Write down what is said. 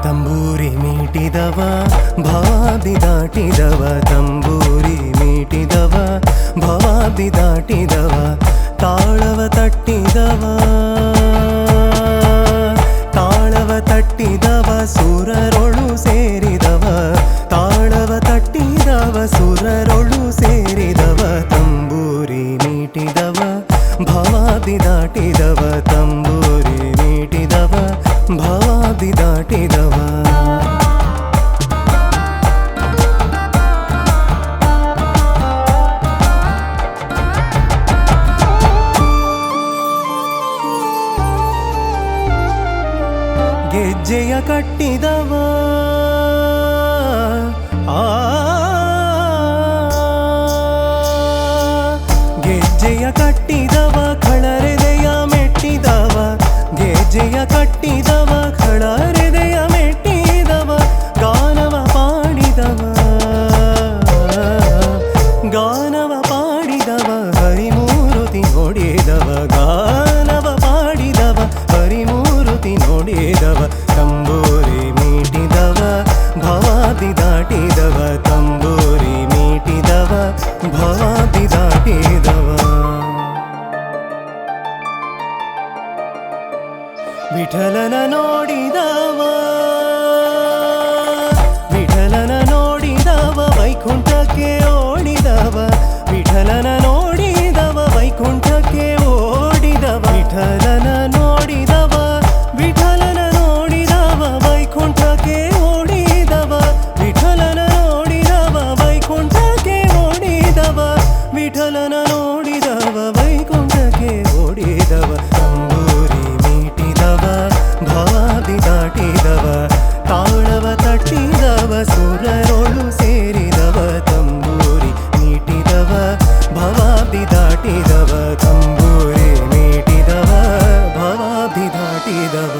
ತಂಬೂರಿ ಮೀಟಿದವ ಭವಾಬ್ದಿ ದಾಟಿದವ ತಂಬೂರಿ ಮೀಟಿದವ ಭವಾಬ್ದಿ ದಾಟಿದವ ತಾಳವ ತಟ್ಟಿದವ ತಾಳವ ತಟ್ಟಿದವ ಸುರರೊಳು ಸೇರಿದವ ತಾಳವ ತಟ್ಟಿದವ ಸುರರೊಳು ಸೇರಿದವ ತಂಬೂರಿ ಮೀಟಿದವ ಭವಾಬ್ದಿ ದಾಟಿದವ ತಂಬೂರಿ ಮೀಟಿದವ ಭವಾಬ್ದಿ ದಾಟಿದವ ಗೆಜ್ಜೆಯ ಕಟ್ಟಿದವ ಗೆಜ್ಜೆಯ ಕಟ್ಟಿದವ ಖಳರೆದೆಯ ಮೆಟ್ಟಿದವ ಗೆಜ್ಜೆಯ ಕಟ್ಟಿದವ ಖಳರೆದೆಯ ಮೆಟ್ಟಿದವ ಗಾನವ ಪಾಡಿದವ ಗಾನವ ಪಾಡಿದವ ಹರಿಮೂರುತಿ ನೋಡಿದವ ಗಾನವ ಪಾಡಿದವ ಹರಿಮೂರುತಿ ನೋಡಿದವ ತಂಬೂರಿ ಮೀಟಿದವ ಭವಾಬ್ದಿ ದಾಟಿದವ ತಂಬೂರಿ ಮೀಟಿದವ ಭವಾಬ್ದಿ ದಾಟಿದವ ವಿಠಲನ ನೋಡಿದವ ವಿಠಲನ ನೋಡಿದವ ವೈಕುಂಠಕ್ಕೆ ಓಡಿದವ ವಿಠಲನ ನೋಡಿದವ ವೈಕುಂಠಕ್ಕೆ ಓಡಿದವ ವಿಠಲನ ನೋಡಿದವ ವಿಠಲನ ನೋಡಿದವ ವೈಕುಂಠಕ್ಕೆ ಓಡಿದವ ವಿಠಲನ ನೋಡಿದವ ವೈಕುಂಠಕ್ಕೆ ಓಡಿದವ ವಿಠಲನ ನೋಡಿದವ ವೈಕುಂಠಕ್ಕೆ ಓಡಿದವ ತಂಬೂರಿ ಮೀಟಿದವ ಭವಾಬ್ದಿ ದಾಟಿದವ ತಾಳವ ತಟ್ಟಿದವ ಸುರರೊಳು ಸೇರಿದವ ತಂಬೂರಿ ಮೀಟಿದವ ಭವಾಬ್ದಿ ದಾಟಿದವ ತಂಬೂರಿ ಮೀಟಿದವ ಭವಾಬ್ದಿ ದಾಟಿದವ